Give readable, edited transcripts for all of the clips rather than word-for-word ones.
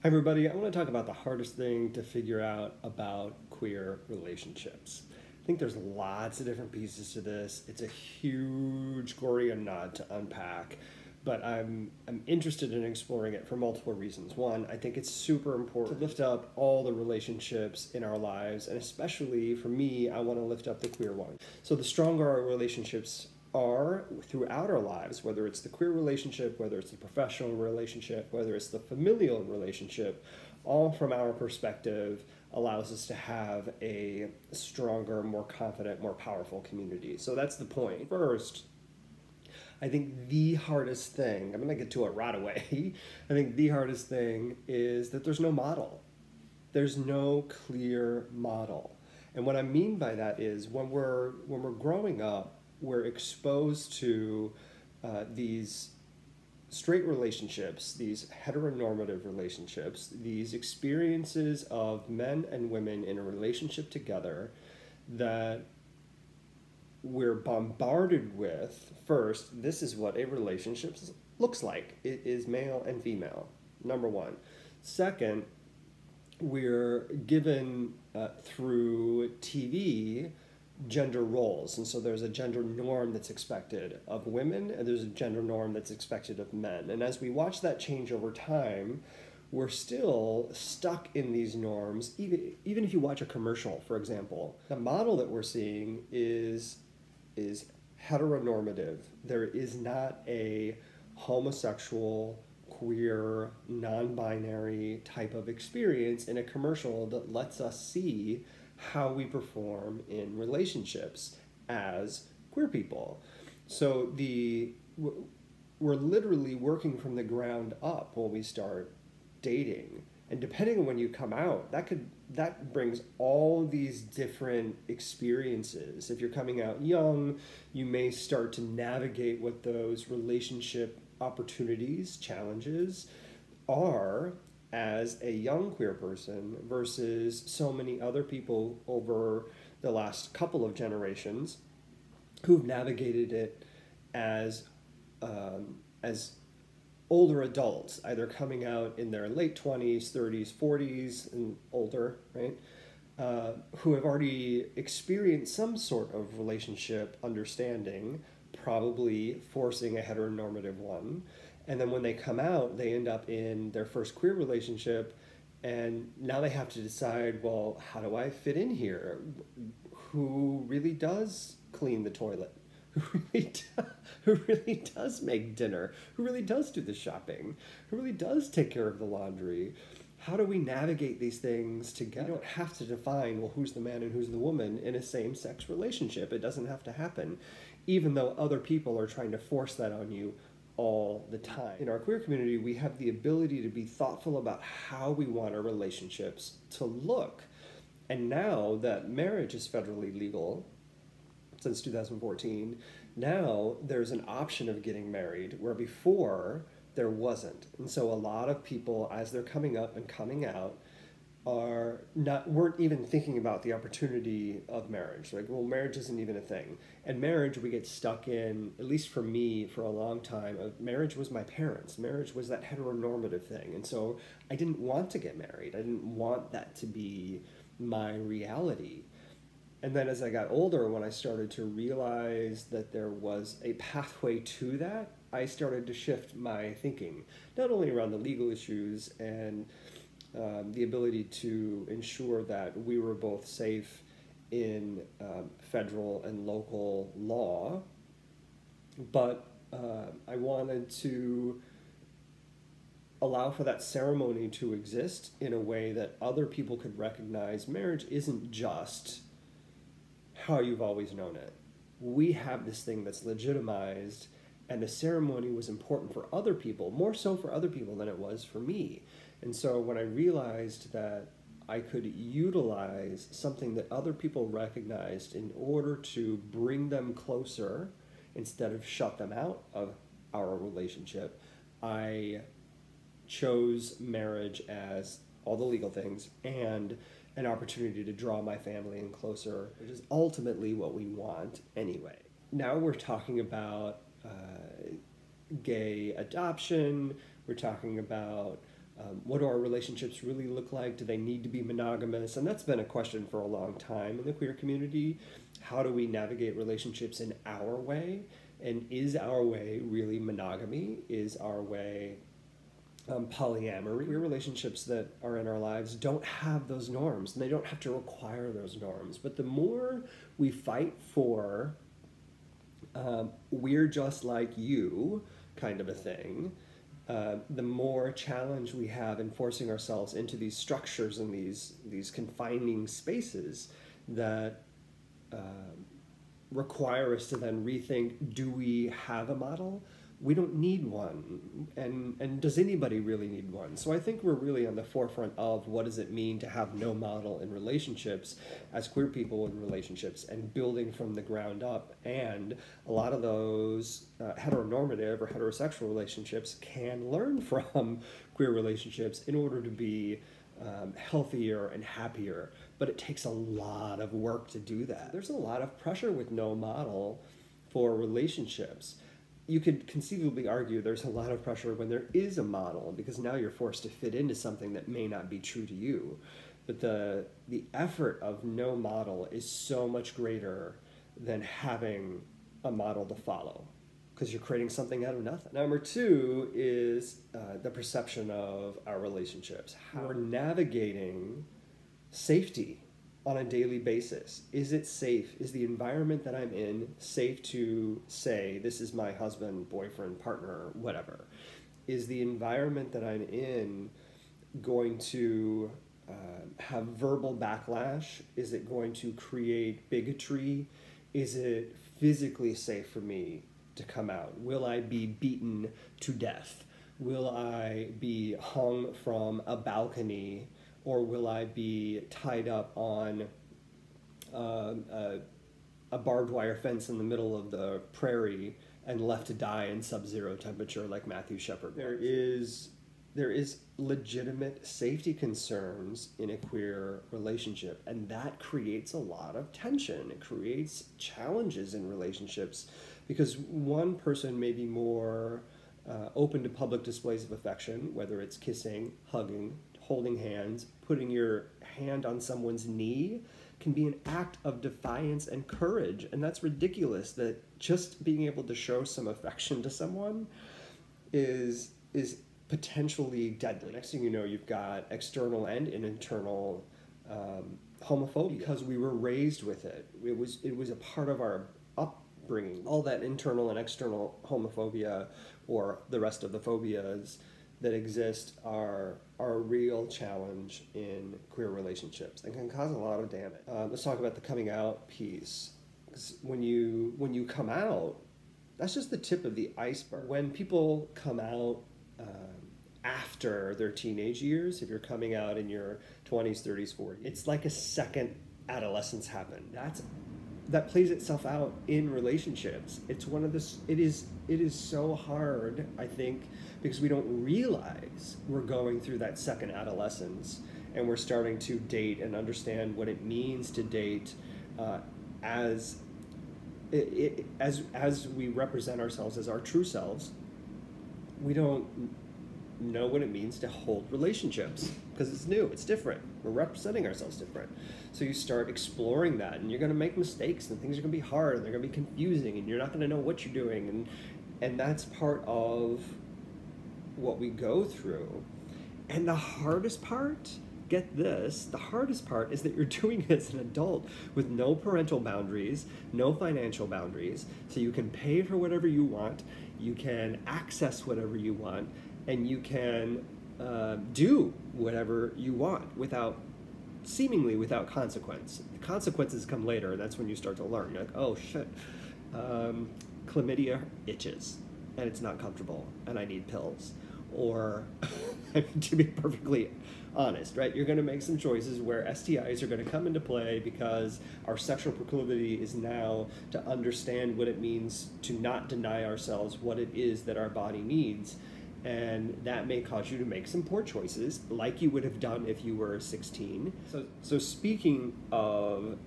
Hi, everybody. I want to talk about the hardest thing to figure out about queer relationships. I think there's lots of different pieces to this. It's a huge Gordian knot to unpack, but I'm interested in exploring it for multiple reasons. One, I think it's super important to lift up all the relationships in our lives, and especially for me, I want to lift up the queer one. So the stronger our relationships are throughout our lives, whether it's the queer relationship, whether it's the professional relationship, whether it's the familial relationship, all from our perspective allows us to have a stronger, more confident, more powerful community. So that's the point. First, I think the hardest thing, I'm going to get to it right away. I think the hardest thing is that there's no model. There's no clear model. And what I mean by that is when we're growing up, we're exposed to these straight relationships, these heteronormative relationships, these experiences of men and women in a relationship together that we're bombarded with. First, this is what a relationship looks like. It is male and female, number one. Second, we're given through TV gender roles. And so there's a gender norm that's expected of women, and there's a gender norm that's expected of men. And as we watch that change over time, we're still stuck in these norms. Even if you watch a commercial, for example, the model that we're seeing is heteronormative. There is not a homosexual, queer, non-binary type of experience in a commercial that lets us see how we perform in relationships as queer people. So we're literally working from the ground up when we start dating. And depending on when you come out, that brings all these different experiences. If you're coming out young, you may start to navigate what those relationship opportunities, challenges are as a young queer person versus so many other people over the last couple of generations who've navigated it as older adults, either coming out in their late 20s, 30s, 40s, and older, right? Who have already experienced some sort of relationship understanding, probably forcing a heteronormative one. And then when they come out, they end up in their first queer relationship, and now they have to decide, well, how do I fit in here? Who really does clean the toilet? Who really does make dinner? Who really does do the shopping? Who really does take care of the laundry? How do we navigate these things together? You don't have to define, well, who's the man and who's the woman in a same-sex relationship. It doesn't have to happen, even though other people are trying to force that on you all the time. In our queer community, we have the ability to be thoughtful about how we want our relationships to look. And now that marriage is federally legal, since 2014, now there's an option of getting married where before there wasn't. And so a lot of people, as they're coming up and coming out, weren't even thinking about the opportunity of marriage. Like, well, marriage isn't even a thing. And marriage, we get stuck in, at least for me, for a long time, marriage was my parents. Marriage was that heteronormative thing. And so I didn't want to get married. I didn't want that to be my reality. And then as I got older, when I started to realize that there was a pathway to that, I started to shift my thinking, not only around the legal issues and the ability to ensure that we were both safe in federal and local law, but I wanted to allow for that ceremony to exist in a way that other people could recognize marriage isn't just how you've always known it. We have this thing that's legitimized, and the ceremony was important for other people, more so for other people than it was for me. And so when I realized that I could utilize something that other people recognized in order to bring them closer instead of shut them out of our relationship, I chose marriage as all the legal things and an opportunity to draw my family in closer, which is ultimately what we want anyway. Now we're talking about gay adoption, we're talking about What do our relationships really look like? Do they need to be monogamous? And that's been a question for a long time in the queer community. How do we navigate relationships in our way? And is our way really monogamy? Is our way polyamory? Queer relationships that are in our lives don't have those norms, and they don't have to require those norms. But the more we fight for we're just like you kind of a thing, the more challenge we have in forcing ourselves into these structures and these confining spaces that require us to then rethink, do we have a model? We don't need one. And does anybody really need one? So I think we're really on the forefront of what does it mean to have no model in relationships as queer people in relationships, and building from the ground up. And a lot of those heteronormative or heterosexual relationships can learn from queer relationships in order to be healthier and happier. But it takes a lot of work to do that. There's a lot of pressure with no model for relationships. You could conceivably argue there's a lot of pressure when there is a model, because now you're forced to fit into something that may not be true to you. But the effort of no model is so much greater than having a model to follow, because you're creating something out of nothing. Number two is the perception of our relationships. How we're navigating safety on a daily basis. Is it safe? Is the environment that I'm in safe to say, this is my husband, boyfriend, partner, whatever? Is the environment that I'm in going to have verbal backlash? Is it going to create bigotry? Is it physically safe for me to come out? Will I be beaten to death? Will I be hung from a balcony? Or will I be tied up on a barbed wire fence in the middle of the prairie and left to die in sub-zero temperature like Matthew Shepard? There is legitimate safety concerns in a queer relationship, and that creates a lot of tension. It creates challenges in relationships, because one person may be more open to public displays of affection, whether it's kissing, hugging, holding hands. Putting your hand on someone's knee can be an act of defiance and courage, and that's ridiculous. That just being able to show some affection to someone is potentially deadly. Next thing you know, you've got external and internal homophobia, because we were raised with it. It was a part of our upbringing. All that internal and external homophobia, or the rest of the phobias that exist, are a real challenge in queer relationships and can cause a lot of damage. Let's talk about the coming out piece. 'Cause when you come out, that's just the tip of the iceberg. When people come out after their teenage years, if you're coming out in your 20s, 30s, 40s, it's like a second adolescence happened. That plays itself out in relationships. It's one of this. It is so hard, I think, because we don't realize we're going through that second adolescence, and we're starting to date and understand what it means to date as we represent ourselves as our true selves. We don't know what it means to hold relationships, because it's new, it's different. We're representing ourselves different. So you start exploring that, and you're going to make mistakes, and things are going to be hard, and they're going to be confusing, and you're not going to know what you're doing, and that's part of what we go through. And the hardest part, get this, the hardest part is that you're doing it as an adult with no parental boundaries, no financial boundaries, so you can pay for whatever you want, you can access whatever you want, and you can do whatever you want seemingly without consequence. The consequences come later, and that's when you start to learn. You're like, oh shit, chlamydia itches, and it's not comfortable, and I need pills. Or, to be perfectly honest, right, you're going to make some choices where STIs are going to come into play, because our sexual proclivity is now to understand what it means to not deny ourselves what it is that our body needs. And that may cause you to make some poor choices, like you would have done if you were 16. So speaking of,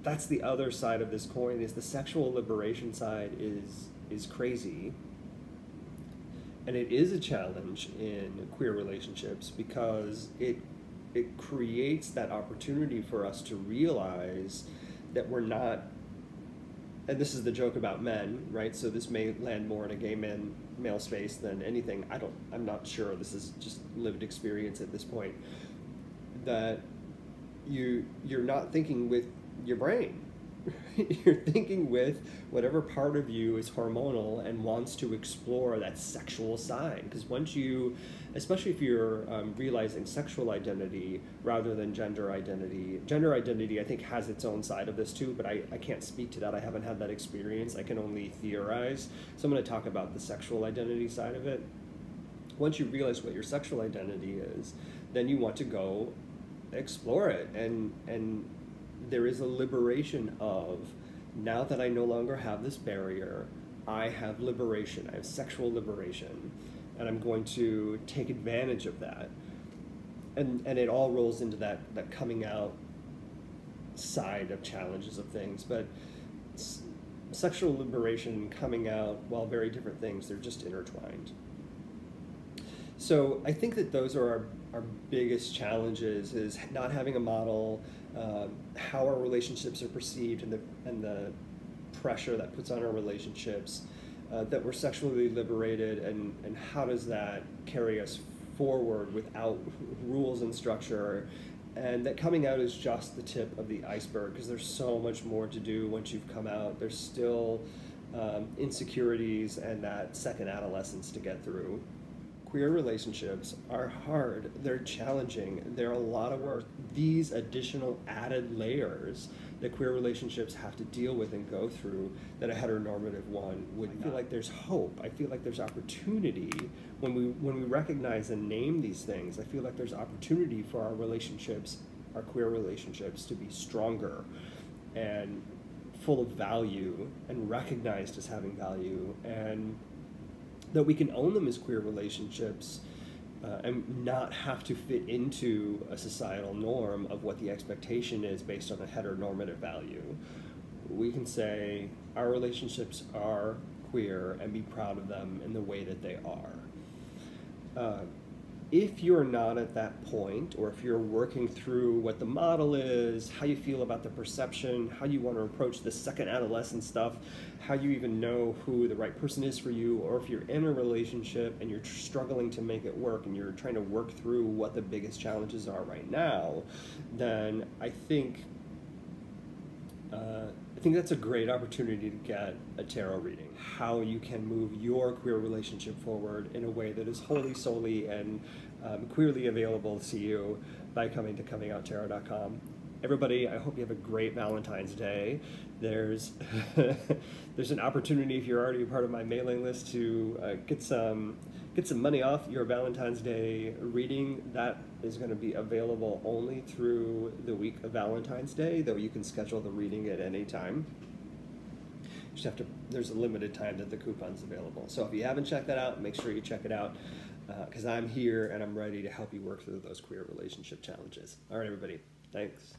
that's the other side of this coin, is the sexual liberation side is crazy. And it is a challenge in queer relationships because it creates that opportunity for us to realize that we're not, and this is the joke about men, right? So this may land more in a gay male space than anything. I'm not sure. This is just lived experience at this point. That you're not thinking with your brain. You're thinking with whatever part of you is hormonal and wants to explore that sexual side. Because once you, especially if you're realizing sexual identity rather than gender identity I think has its own side of this too, but I can't speak to that. I haven't had that experience. I can only theorize. So I'm going to talk about the sexual identity side of it. Once you realize what your sexual identity is, then you want to go explore it, and there is a liberation of, now that I no longer have this barrier, I have liberation, I have sexual liberation, and I'm going to take advantage of that. And it all rolls into that coming out side of challenges of things. But sexual liberation and coming out, while very different things, they're just intertwined. So I think that those are our biggest challenges, is not having a model, how our relationships are perceived, and the pressure that puts on our relationships, that we're sexually liberated, and how does that carry us forward without rules and structure, and that coming out is just the tip of the iceberg, because there's so much more to do once you've come out. There's still insecurities and that second adolescence to get through. Queer relationships are hard, they're challenging, they're a lot of work. These additional added layers that queer relationships have to deal with and go through that a heteronormative one would not. I feel like there's hope. I feel like there's opportunity when we recognize and name these things. I feel like there's opportunity for our relationships, our queer relationships, to be stronger and full of value and recognized as having value, and that we can own them as queer relationships and not have to fit into a societal norm of what the expectation is based on a heteronormative value. We can say our relationships are queer and be proud of them in the way that they are. If you're not at that point, or if you're working through what the model is, how you feel about the perception, how you want to approach the second adolescent stuff, how you even know who the right person is for you, or if you're in a relationship and you're struggling to make it work and you're trying to work through what the biggest challenges are right now, then I think that's a great opportunity to get a tarot reading. How you can move your queer relationship forward in a way that is wholly, solely, and queerly available to you by coming to Comingouttarot.com. Everybody, I hope you have a great Valentine's Day. There's there's an opportunity, if you're already a part of my mailing list, to get some money off your Valentine's Day reading. That is going to be available only through the week of Valentine's Day, though you can schedule the reading at any time. You just have to, there's a limited time that the coupon's available. So if you haven't checked that out, make sure you check it out, because I'm here and I'm ready to help you work through those queer relationship challenges. All right, everybody. Thanks.